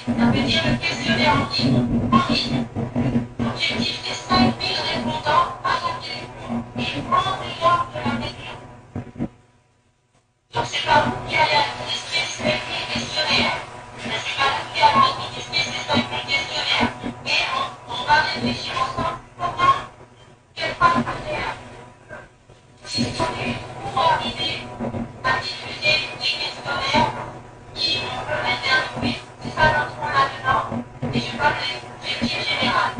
Ça veut dire le questionnaire en ligne. L'objectif des 5000 répondants attendus est 1 milliard de la région. Donc c'est pas vous qui allez administrer ces 5000 questionnaires. C'est pas vous qui allez administrer ces 5000 questionnaires. Mais on va réfléchir ensemble comment, quel partenaire, si on est pour arriver à diffuser des questionnaires qui on peut interviewer. C'est ça notre rôle là-dedans. Et je parle de l'objectif général.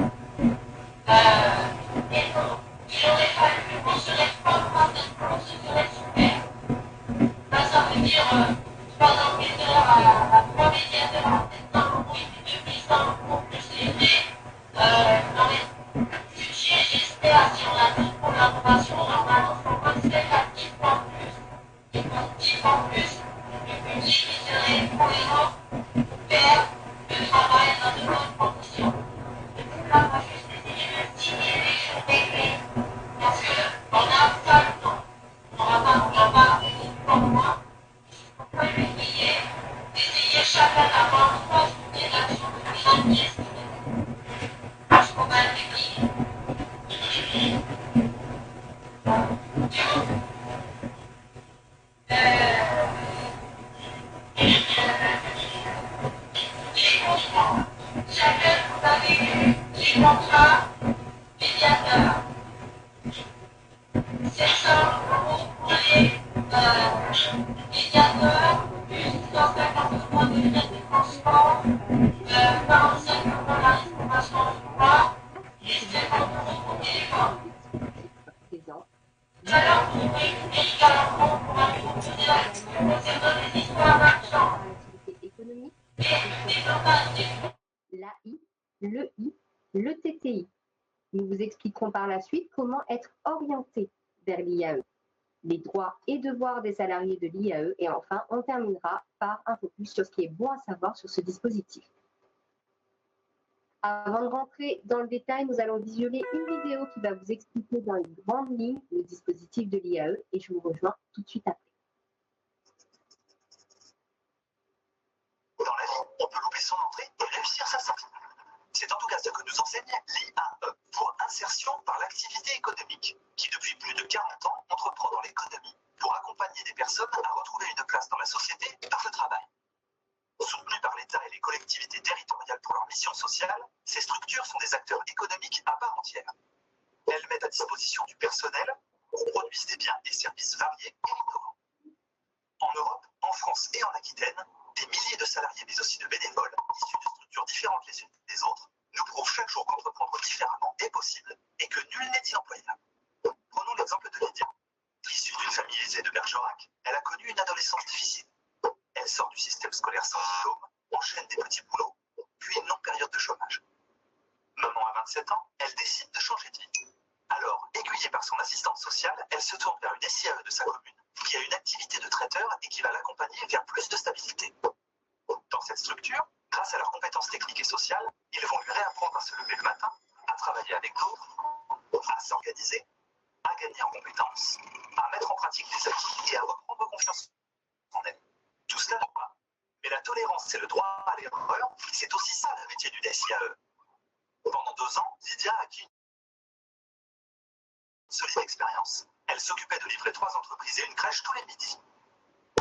Et donc, il aurait fallu qu'on se réforme quand on se serait souffert. Là, ça veut dire 3 enquêteurs à 3 médiateurs à 700 euros et 2100 euros plus élevés. Dans les budgets, j'espère, si on a toute collaboration, normalement, il faut qu'on se fait un petit peu en plus. Et un petit peu en plus, le budget qui serait cohérent pour faire le travail dans de bonnes conditions. Et tout là, moi, je vais essayer de signer les jours réglés. Parce qu'on a pas le temps. On va pas, comme moi, on peut essayer chacun d'avoir 3 journées d'action de 30 pièces. Parce qu'on va le payer. Les contrats. Chacun, vous avez vu les contrats médiateurs. 700 euros pour les médiateurs, plus 150 euros de frais de transport, 45 euros la restauration du mois et 50 euros pour téléphone. Alors, vous pouvez également pour un groupe concernant les histoires d'argent. L'AI, le I, le TTI. Nous vous expliquerons par la suite comment être orienté vers l'IAE, les droits et devoirs des salariés de l'IAE et enfin, on terminera par un focus sur ce qui est bon à savoir sur ce dispositif. Avant de rentrer dans le détail, nous allons visionner une vidéo qui va vous expliquer dans les grandes lignes le dispositif de l'IAE et je vous rejoins tout de suite après. Dans la vie, on peut louper son entrée et réussir sa sortie. C'est en tout cas ce que nous enseigne l'IAE pour insertion par l'activité économique, qui depuis plus de 40 ans entreprend dans l'économie pour accompagner des personnes à retrouver une place dans la société et par le travail. Soutenues par l'État et les collectivités territoriales pour leur mission sociale, ces structures sont des acteurs économiques à part entière. Elles mettent à disposition du personnel ou produisent des biens et services variés et innovants. En Europe, en France et en Aquitaine, des milliers de salariés mais aussi de bénévoles, issus de structures différentes les unes des autres, nous prouvent chaque jour qu'entreprendre différemment est possible et que nul n'est inemployable. Prenons l'exemple de Lydia. Issue d'une famille aisée de Bergerac, elle a connu une adolescence difficile. Elle sort du système scolaire sans diplôme, enchaîne des petits boulots, puis une longue période de chômage. Maman à 27 ans, elle décide de changer de vie. Alors, aiguillée par son assistante sociale, elle se tourne vers une SIAE de sa commune, qui a une activité de traiteur et qui va l'accompagner vers plus de stabilité. Dans cette structure, grâce à leurs compétences techniques et sociales, ils vont lui réapprendre à se lever le matin, à travailler avec d'autres, à s'organiser, à gagner en compétences, à mettre en pratique des acquis et à reprendre confiance en elle. Tout cela n'est pas. Mais la tolérance et le droit à l'erreur, c'est aussi ça le métier du SIAE. Pendant 2 ans, Lydia a acquis une solide expérience. Elle s'occupait de livrer 3 entreprises et une crèche tous les midis.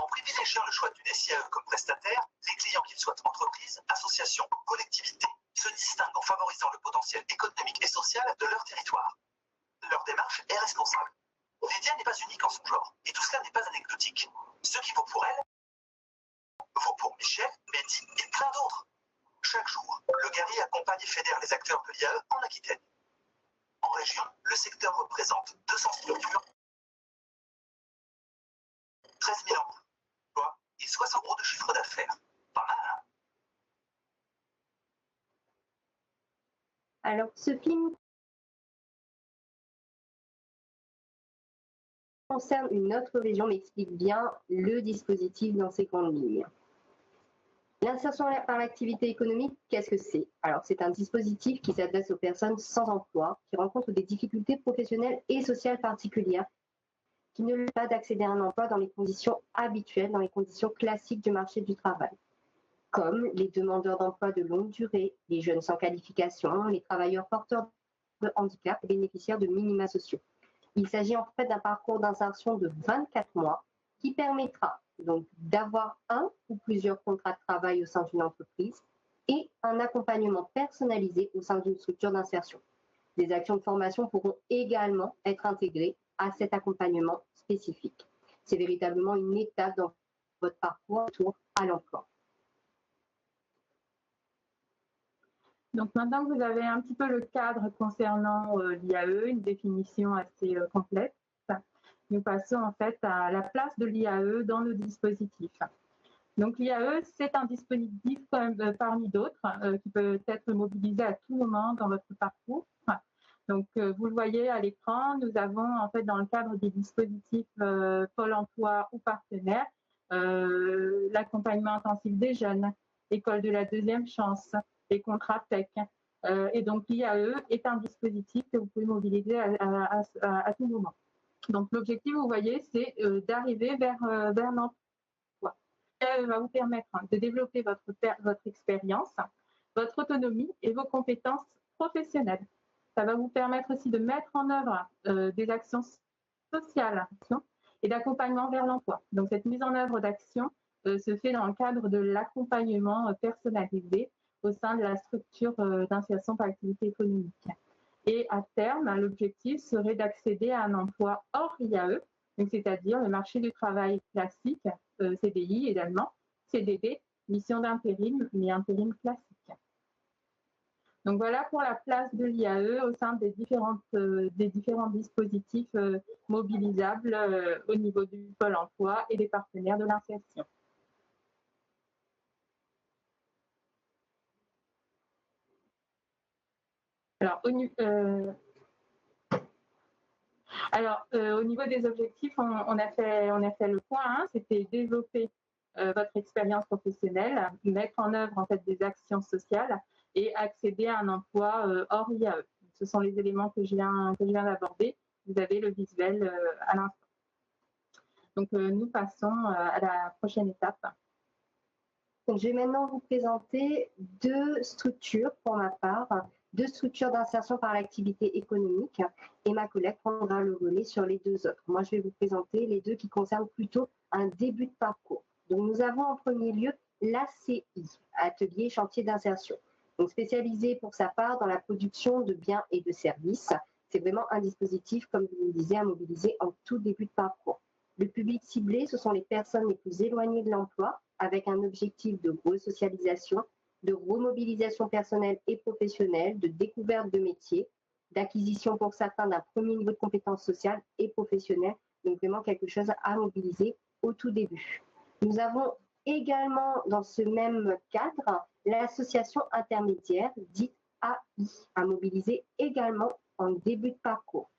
En privilégiant le choix d'une SIAE comme prestataire, les clients, qu'ils soient entreprises, associations, collectivités, se distinguent en favorisant le potentiel économique et social de leur territoire. Leur démarche est responsable. Lydia n'est pas unique en son genre, et tout cela n'est pas anecdotique. Ce qui vaut pour elle vaut pour Michel, Mehdi et plein d'autres. Chaque jour, le guerrier accompagne et fédère les acteurs de l'IAE en Aquitaine. En région, le secteur représente 200 structures, 13 000 emplois et 60 euros de chiffre d'affaires. Pas mal, hein? Alors, ce film concerne une autre région, mais explique bien le dispositif dans ses grandes lignes. L'insertion par l'activité économique, qu'est-ce que c'est? Alors, c'est un dispositif qui s'adresse aux personnes sans emploi, qui rencontrent des difficultés professionnelles et sociales particulières, qui ne peuvent pas d'accéder à un emploi dans les conditions habituelles, dans les conditions classiques du marché du travail. comme les demandeurs d'emploi de longue durée, les jeunes sans qualification, les travailleurs porteurs de handicap et bénéficiaires de minima sociaux. Il s'agit en fait d'un parcours d'insertion de 24 mois qui permettra donc d'avoir un ou plusieurs contrats de travail au sein d'une entreprise et un accompagnement personnalisé au sein d'une structure d'insertion. Des actions de formation pourront également être intégrées à cet accompagnement spécifique. C'est véritablement une étape dans votre parcours retour à l'emploi. Donc maintenant que vous avez un petit peu le cadre concernant l'IAE, une définition assez complète, nous passons en fait à la place de l'IAE dans le dispositif. Donc l'IAE, c'est un dispositif parmi d'autres qui peut être mobilisé à tout moment dans votre parcours. Donc vous le voyez à l'écran, nous avons en fait dans le cadre des dispositifs Pôle emploi ou partenaires, l'accompagnement intensif des jeunes, l'école de la deuxième chance, les contrats tech. Et donc l'IAE est un dispositif que vous pouvez mobiliser à tout moment. Donc l'objectif, vous voyez, c'est d'arriver vers l'emploi. L'IAE va vous permettre de développer votre expérience, votre autonomie et vos compétences professionnelles. Ça va vous permettre aussi de mettre en œuvre des actions sociales et d'accompagnement vers l'emploi. Donc cette mise en œuvre d'action se fait dans le cadre de l'accompagnement personnalisé au sein de la structure d'insertion par activité économique. Et à terme, l'objectif serait d'accéder à un emploi hors IAE, c'est-à-dire le marché du travail classique, CDI également, CDD, mission d'intérim, mais intérim classique. Donc voilà pour la place de l'IAE au sein des différents dispositifs mobilisables au niveau du Pôle emploi et des partenaires de l'insertion. Alors, au niveau des objectifs, on a fait le point, hein, c'était développer votre expérience professionnelle, mettre en œuvre en fait des actions sociales et accéder à un emploi hors IAE. Ce sont les éléments que je viens d'aborder. Vous avez le visuel à l'instant. Donc, nous passons à la prochaine étape. Donc, je vais maintenant vous présenter deux structures pour ma part, deux structures d'insertion par l'activité économique, et ma collègue prendra le relais sur les deux autres. Moi, je vais vous présenter les deux qui concernent plutôt un début de parcours. Donc, nous avons en premier lieu l'ACI, Atelier Chantier d'Insertion, donc spécialisé pour sa part dans la production de biens et de services. C'est vraiment un dispositif, comme je vous le disais, à mobiliser en tout début de parcours. Le public ciblé, ce sont les personnes les plus éloignées de l'emploi, avec un objectif de resocialisation, de remobilisation personnelle et professionnelle, de découverte de métiers, d'acquisition pour certains d'un premier niveau de compétences sociales et professionnelles, donc vraiment quelque chose à mobiliser au tout début. Nous avons également dans ce même cadre l'association intermédiaire dite AI, à mobiliser également en début de parcours.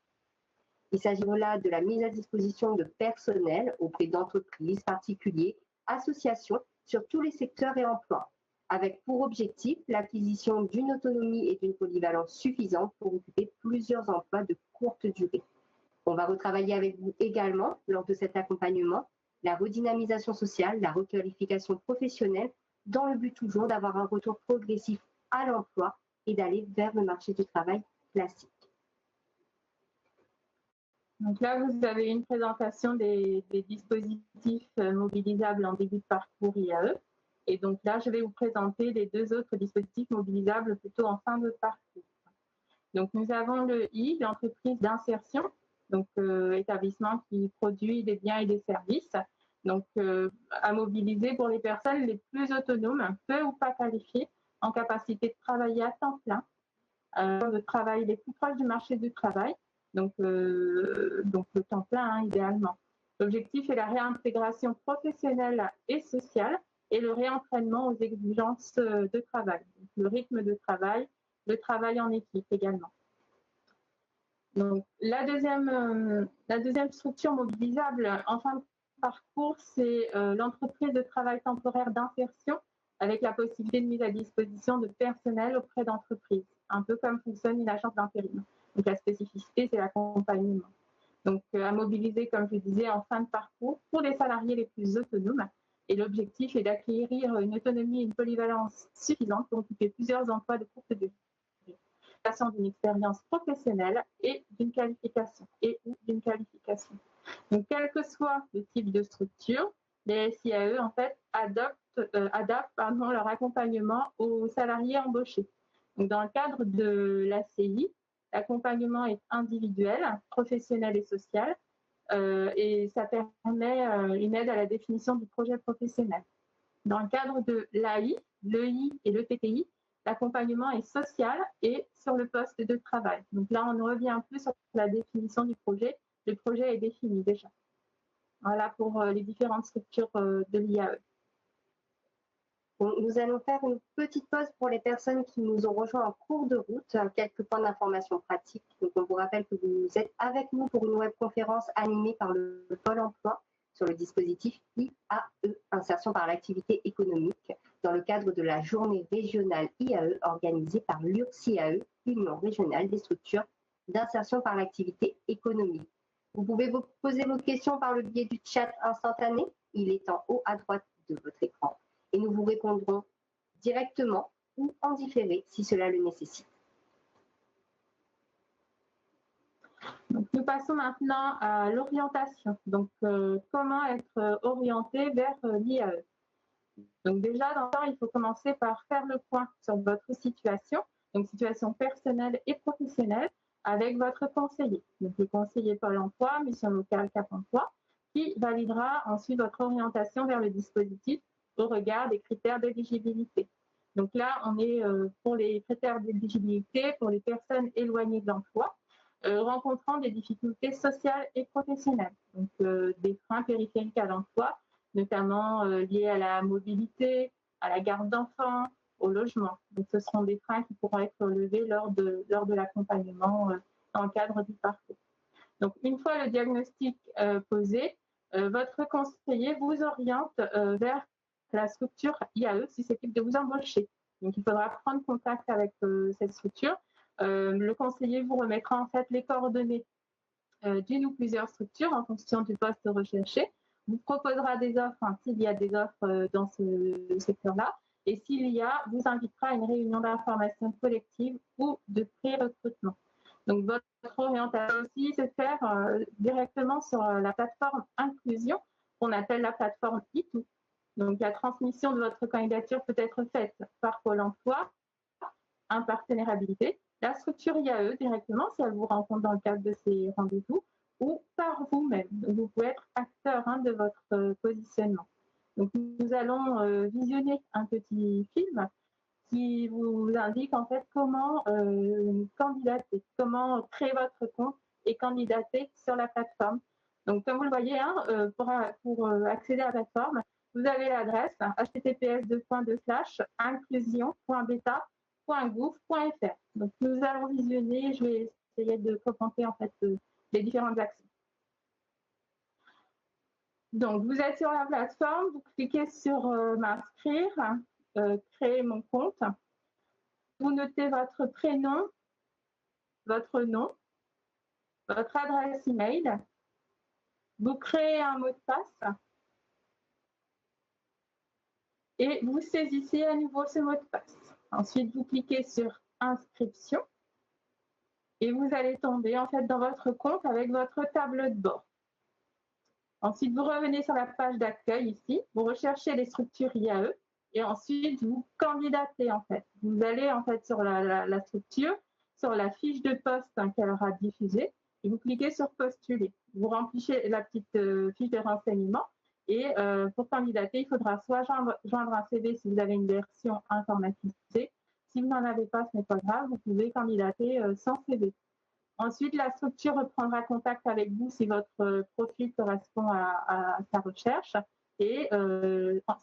Il s'agit là de la mise à disposition de personnel auprès d'entreprises, particuliers, associations sur tous les secteurs et emplois, avec pour objectif l'acquisition d'une autonomie et d'une polyvalence suffisante pour occuper plusieurs emplois de courte durée. On va retravailler avec vous également, lors de cet accompagnement, la redynamisation sociale, la requalification professionnelle, dans le but toujours d'avoir un retour progressif à l'emploi et d'aller vers le marché du travail classique. Donc là, vous avez une présentation des dispositifs mobilisables en début de parcours IAE. Et donc là, je vais vous présenter les deux autres dispositifs mobilisables plutôt en fin de parcours. Donc nous avons le I, l'entreprise d'insertion, donc établissement qui produit des biens et des services, donc à mobiliser pour les personnes les plus autonomes, peu ou pas qualifiées, en capacité de travailler à temps plein, de travail les plus proches du marché du travail, donc le temps plein hein, idéalement. L'objectif est la réintégration professionnelle et sociale et le réentraînement aux exigences de travail, donc le rythme de travail, le travail en équipe également. Donc, la deuxième structure mobilisable en fin de parcours, c'est l'entreprise de travail temporaire d'insertion avec la possibilité de mise à disposition de personnel auprès d'entreprises, un peu comme fonctionne une agence d'intérim. Donc, la spécificité, c'est l'accompagnement. Donc, à mobiliser, comme je disais, en fin de parcours pour les salariés les plus autonomes Et l'objectif est d'acquérir une autonomie et une polyvalence suffisante pour occuper plusieurs emplois de courte durée, passant d'une expérience professionnelle et d'une qualification. Donc, quel que soit le type de structure, les SIAE en fait adaptent leur accompagnement aux salariés embauchés. Donc, dans le cadre de l'ACI, l'accompagnement est individuel, professionnel et social, et ça permet une aide à la définition du projet professionnel. Dans le cadre de l'AI, l'EI et le TTI, l'accompagnement est social et sur le poste de travail. Donc là, on revient un peu sur la définition du projet. Le projet est défini déjà. Voilà pour les différentes structures de l'IAE. Nous allons faire une petite pause pour les personnes qui nous ont rejoints en cours de route. Quelques points d'information pratique. Donc, on vous rappelle que vous êtes avec nous pour une webconférence animée par le Pôle emploi sur le dispositif IAE, insertion par l'activité économique, dans le cadre de la journée régionale IAE organisée par l'URSIAE, Union régionale des structures d'insertion par l'activité économique. Vous pouvez vous poser vos questions par le biais du chat instantané. Il est en haut à droite de votre écran. Et nous vous répondrons directement ou en différé si cela le nécessite. Donc, nous passons maintenant à l'orientation. Donc, comment être orienté vers l'IAE. Donc déjà, dans le temps, il faut commencer par faire le point sur votre situation, donc situation personnelle et professionnelle, avec votre conseiller. Donc, le conseiller Pôle emploi, mission locale Cap emploi, qui validera ensuite votre orientation vers le dispositif au regard des critères d'éligibilité. Donc là, on est pour les critères d'éligibilité pour les personnes éloignées de l'emploi, rencontrant des difficultés sociales et professionnelles, donc des freins périphériques à l'emploi, notamment liés à la mobilité, à la garde d'enfants, au logement. Donc ce seront des freins qui pourront être levés lors de l'accompagnement dans le cadre du parcours. Donc une fois le diagnostic posé, votre conseiller vous oriente vers la structure IAE susceptible de vous embaucher. Donc, il faudra prendre contact avec cette structure. Le conseiller vous remettra en fait les coordonnées d'une ou plusieurs structures en fonction du poste recherché. Vous proposera des offres, s'il y a des offres dans ce secteur-là. Et s'il y a, vous invitera à une réunion d'information collective ou de pré-recrutement. Donc, votre orientation aussi se faire directement sur la plateforme Inclusion, qu'on appelle la plateforme ITOO. Donc, la transmission de votre candidature peut être faite par Pôle emploi, un partenaire habilité, la structure IAE directement, si elle vous rencontre dans le cadre de ces rendez-vous, ou par vous-même. Vous pouvez être acteur de votre positionnement. Donc, nous allons visionner un petit film qui vous indique en fait comment candidater, comment créer votre compte et candidater sur la plateforme. Donc, comme vous le voyez, pour accéder à la plateforme, vous avez l'adresse https://inclusion.beta.gouv.fr. Donc, nous allons visionner. Je vais essayer de commenter en fait les différentes actions. Donc, vous êtes sur la plateforme, vous cliquez sur m'inscrire, créer mon compte. Vous notez votre prénom, votre nom, votre adresse email. Vous créez un mot de passe et vous saisissez à nouveau ce mot de passe. Ensuite, vous cliquez sur inscription et vous allez tomber en fait dans votre compte avec votre tableau de bord. Ensuite, vous revenez sur la page d'accueil ici, vous recherchez les structures IAE et ensuite vous candidatez en fait. Vous allez en fait sur la structure, sur la fiche de poste qu'elle aura diffusée et vous cliquez sur postuler. Vous remplissez la petite fiche de renseignement et pour candidater, il faudra soit joindre un CV si vous avez une version informatisée. Si vous n'en avez pas, ce n'est pas grave, vous pouvez candidater sans CV. Ensuite, la structure reprendra contact avec vous si votre profil correspond à sa recherche et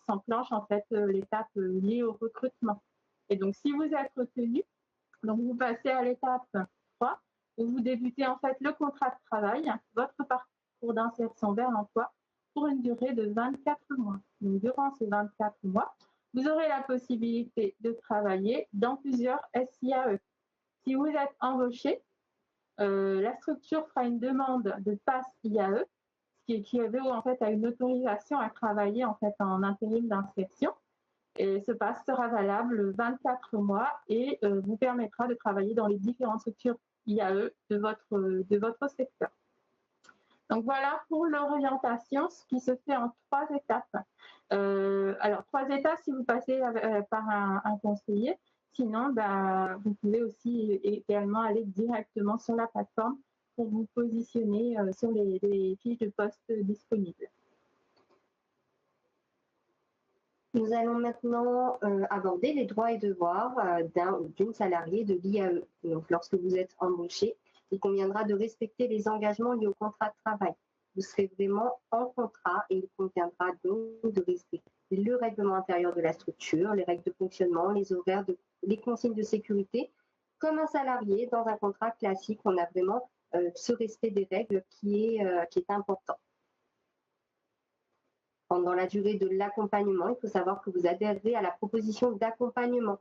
s'enclenche en fait l'étape liée au recrutement. Et donc, si vous êtes retenu, donc vous passez à l'étape 3 où vous débutez en fait le contrat de travail, votre parcours d'insertion vers l'emploi pour une durée de 24 mois. Donc, durant ces 24 mois, vous aurez la possibilité de travailler dans plusieurs SIAE. Si vous êtes embauché, la structure fera une demande de passe IAE. qui équivaut en fait à une autorisation à travailler en fait en intérim d'insertion. Et ce pass sera valable 24 mois et vous permettra de travailler dans les différentes structures IAE de votre secteur. Donc voilà pour l'orientation, ce qui se fait en 3 étapes. Alors 3 étapes si vous passez par un conseiller. Sinon, vous pouvez aussi également aller directement sur la plateforme pour vous positionner sur les fiches de poste disponibles. Nous allons maintenant aborder les droits et devoirs d'une salariée de l'IAE. Donc, lorsque vous êtes embauché, il conviendra de respecter les engagements liés au contrat de travail. Vous serez vraiment en contrat et il conviendra donc de respecter le règlement intérieur de la structure, les règles de fonctionnement, les horaires, les consignes de sécurité. Comme un salarié, dans un contrat classique, on a vraiment ce respect des règles qui est important. Pendant la durée de l'accompagnement, il faut savoir que vous adhérerez à la proposition d'accompagnement,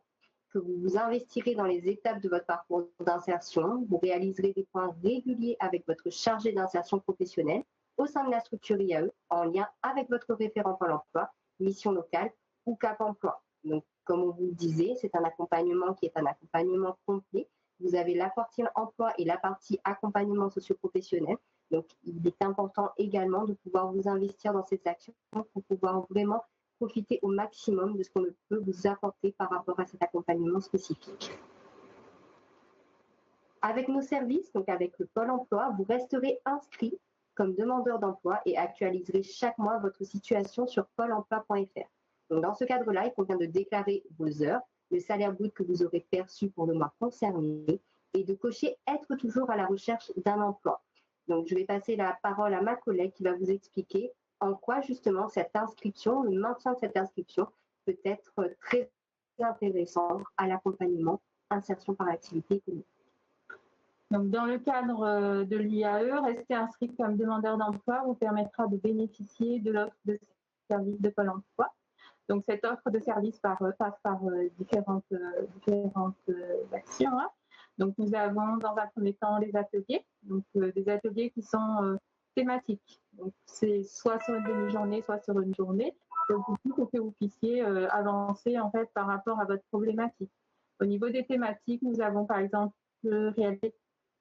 que vous vous investirez dans les étapes de votre parcours d'insertion, vous réaliserez des points réguliers avec votre chargé d'insertion professionnelle au sein de la structure IAE, en lien avec votre référent Pôle emploi, mission locale ou Cap emploi. Donc, comme on vous le disait, c'est un accompagnement qui est un accompagnement complet. Vous avez la partie emploi et la partie accompagnement socio-professionnel. Donc, il est important également de pouvoir vous investir dans ces actions pour pouvoir vraiment profiter au maximum de ce qu'on peut vous apporter par rapport à cet accompagnement spécifique. Avec nos services, donc avec le Pôle emploi, vous resterez inscrit comme demandeur d'emploi et actualiserez chaque mois votre situation sur pôle emploi.fr. Donc, dans ce cadre-là, il convient de déclarer vos heures, le salaire brut que vous aurez perçu pour le mois concerné et de cocher « Être toujours à la recherche d'un emploi ». Donc, je vais passer la parole à ma collègue qui va vous expliquer en quoi justement cette inscription, le maintien de cette inscription peut être très intéressant à l'accompagnement insertion par activité économique. Donc, dans le cadre de l'IAE, rester inscrit comme demandeur d'emploi vous permettra de bénéficier de l'offre de service de Pôle emploi. Donc, cette offre de service passe par différentes actions. Hein. Donc, nous avons dans un premier temps des ateliers, donc des ateliers qui sont thématiques. Donc, c'est soit sur une demi-journée, soit sur une journée, pour que vous puissiez avancer en fait par rapport à votre problématique. Au niveau des thématiques, nous avons par exemple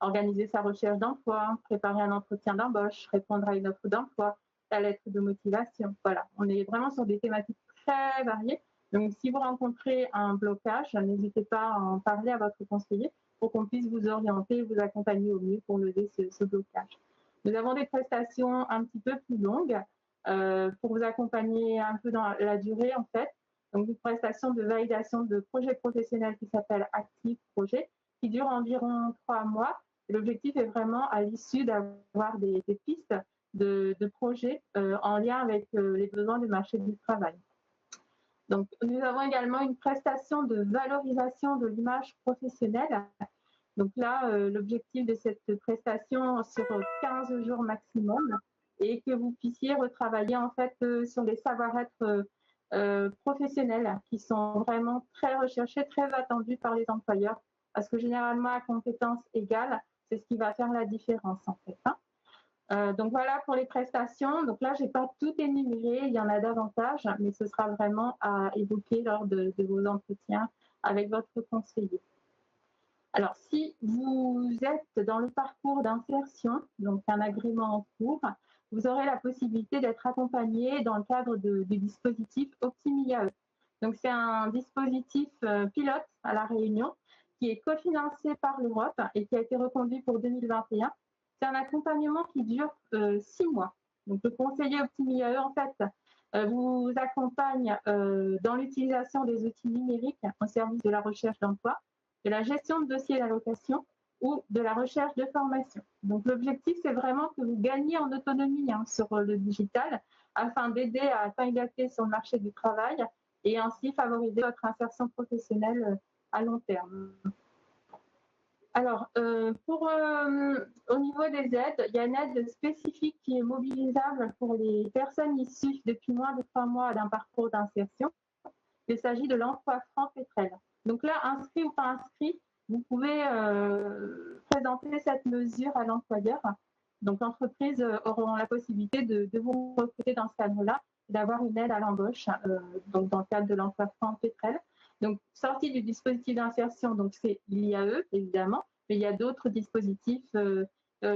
organiser sa recherche d'emploi, préparer un entretien d'embauche, répondre à une offre d'emploi, la lettre de motivation. Voilà, on est vraiment sur des thématiques très variées. Donc, si vous rencontrez un blocage, n'hésitez pas à en parler à votre conseiller pour qu'on puisse vous orienter et vous accompagner au mieux pour lever ce blocage. Nous avons des prestations un petit peu plus longues pour vous accompagner un peu dans la durée, en fait. Donc, une prestation de validation de projet professionnel qui s'appelle Active Projet, qui dure environ 3 mois. L'objectif est vraiment, à l'issue, d'avoir des pistes de projets en lien avec les besoins du marché du travail. Donc, nous avons également une prestation de valorisation de l'image professionnelle. Donc là, l'objectif de cette prestation sur 15 jours maximum est que vous puissiez retravailler en fait sur les savoir-être professionnels qui sont vraiment très recherchés, très attendus par les employeurs, parce que généralement, à compétences égales, c'est ce qui va faire la différence en fait. Hein. Donc voilà pour les prestations. Donc là, je n'ai pas tout énuméré, il y en a davantage, mais ce sera vraiment à évoquer lors de vos entretiens avec votre conseiller. Alors, si vous êtes dans le parcours d'insertion, donc un agrément en cours, vous aurez la possibilité d'être accompagné dans le cadre du dispositif OptimIAE. Donc, c'est un dispositif pilote à La Réunion qui est cofinancé par l'Europe et qui a été reconduit pour 2021. C'est un accompagnement qui dure 6 mois. Donc, le conseiller OptimIAE, en fait, vous accompagne dans l'utilisation des outils numériques au service de la recherche d'emploi, de la gestion de dossiers d'allocation ou de la recherche de formation. Donc, l'objectif, c'est vraiment que vous gagniez en autonomie sur le digital afin d'aider à candidater sur le marché du travail et ainsi favoriser votre insertion professionnelle à long terme. Alors, au niveau des aides, il y a une aide spécifique qui est mobilisable pour les personnes issues depuis moins de 3 mois d'un parcours d'insertion. Il s'agit de l'emploi franc pétrel. Donc là, inscrit ou pas inscrit, vous pouvez présenter cette mesure à l'employeur. Donc, l'entreprise auront la possibilité de vous recruter dans ce cadre-là, d'avoir une aide à l'embauche, donc dans le cadre de l'emploi franc pétrel. Donc, sortie du dispositif d'insertion, donc c'est l'IAE, évidemment, mais il y a d'autres dispositifs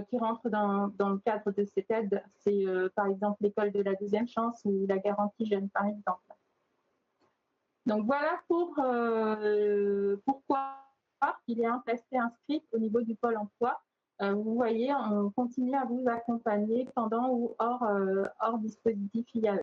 qui rentrent dans le cadre de cette aide. C'est par exemple l'école de la deuxième chance ou la garantie jeune, par exemple. Donc, voilà pour pourquoi il y a un test et un script au niveau du pôle emploi. Vous voyez, on continue à vous accompagner pendant ou hors dispositif IAE.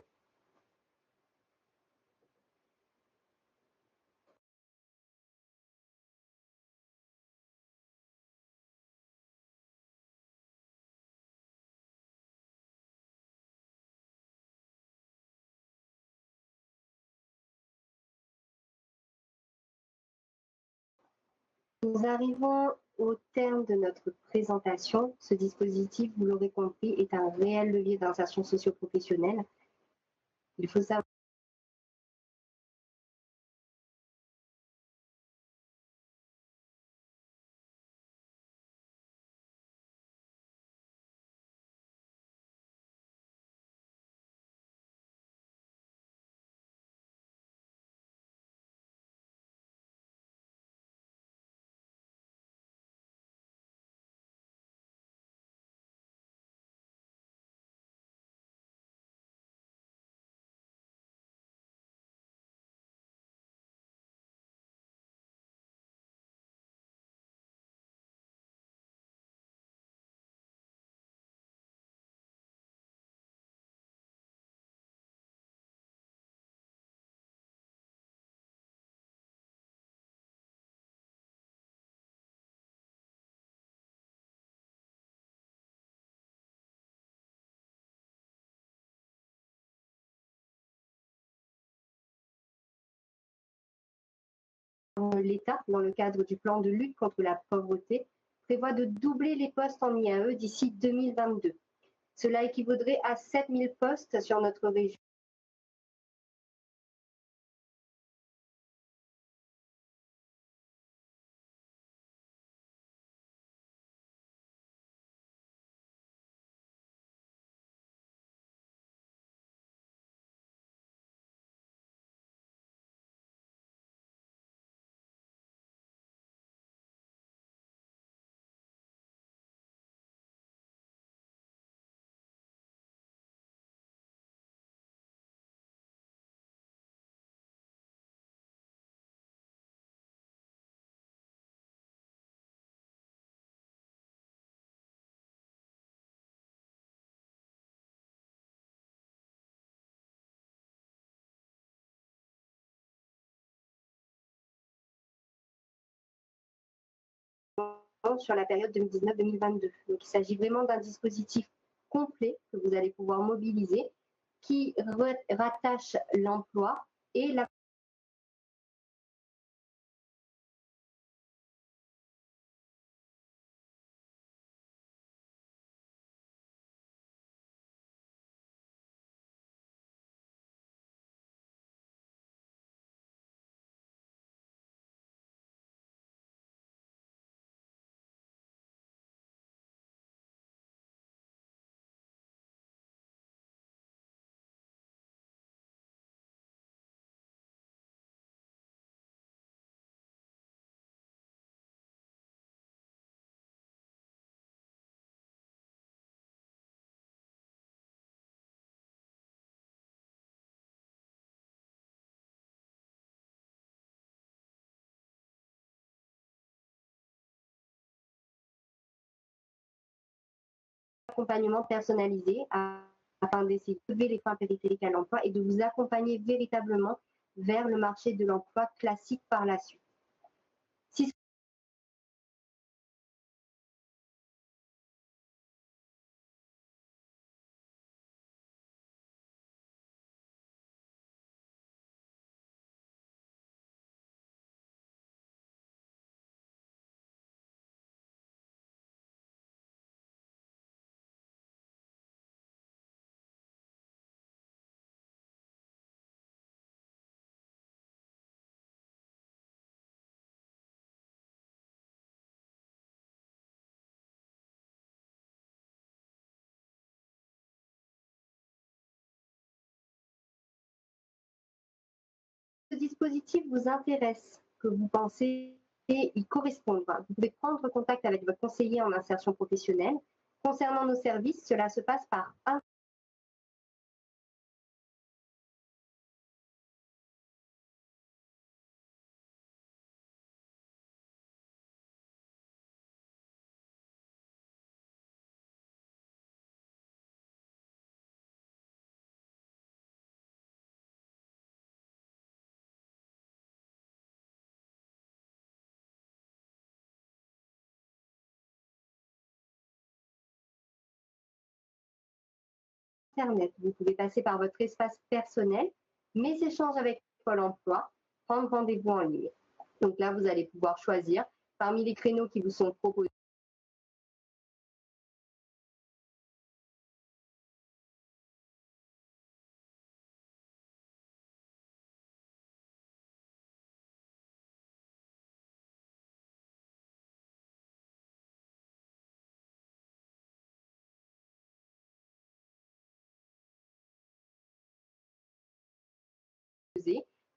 Nous arrivons au terme de notre présentation. Ce dispositif, vous l'aurez compris, est un réel levier d'insertion socio-professionnelle. Il faut savoir l'État, dans le cadre du plan de lutte contre la pauvreté, prévoit de doubler les postes en IAE d'ici 2022. Cela équivaudrait à 7000 postes sur notre région. Sur la période 2019-2022. Donc, il s'agit vraiment d'un dispositif complet que vous allez pouvoir mobiliser qui rattache l'emploi et la accompagnement personnalisé afin d'essayer de lever les freins périphériques à l'emploi et de vous accompagner véritablement vers le marché de l'emploi classique par la suite. Si dispositif vous intéresse, que vous pensez y correspondre, vous pouvez prendre contact avec votre conseiller en insertion professionnelle. Concernant nos services, cela se passe par Internet. Vous pouvez passer par votre espace personnel, mes échanges avec Pôle emploi, prendre rendez-vous en ligne. Donc là, vous allez pouvoir choisir parmi les créneaux qui vous sont proposés.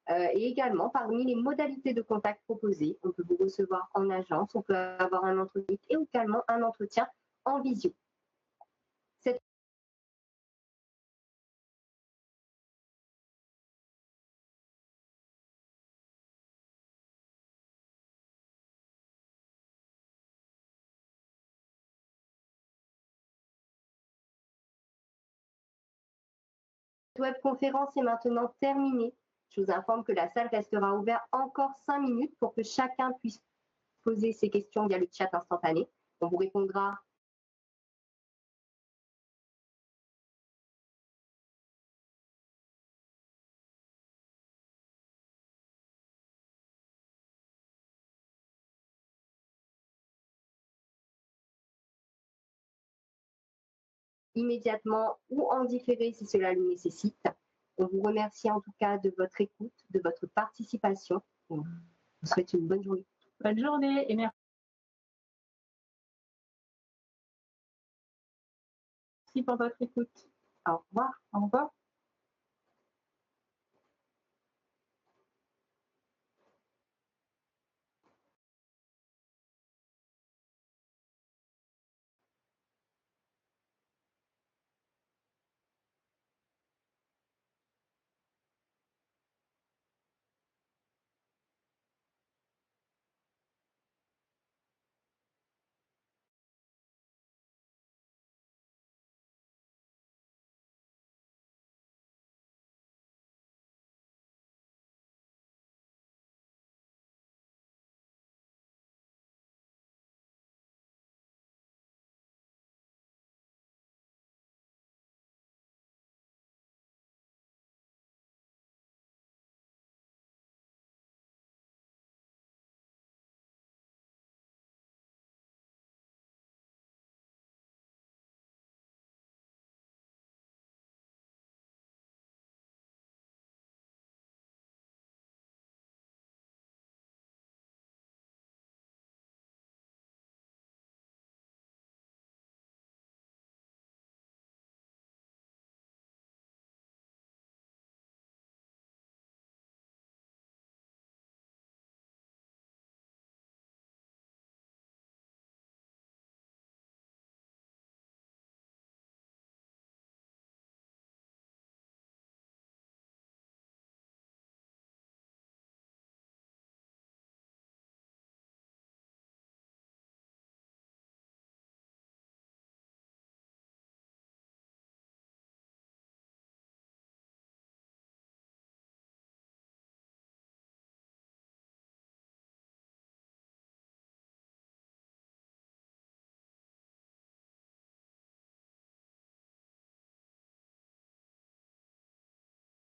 Et également, parmi les modalités de contact proposées, on peut vous recevoir en agence, on peut avoir un entretien et également un entretien en visio. Cette webconférence est maintenant terminée. Je vous informe que la salle restera ouverte encore 5 minutes pour que chacun puisse poser ses questions via le chat instantané. On vous répondra immédiatement ou en différé si cela le nécessite. On vous remercie en tout cas de votre écoute, de votre participation. On vous souhaite une bonne journée. Bonne journée et merci pour votre écoute. Au revoir. Au revoir.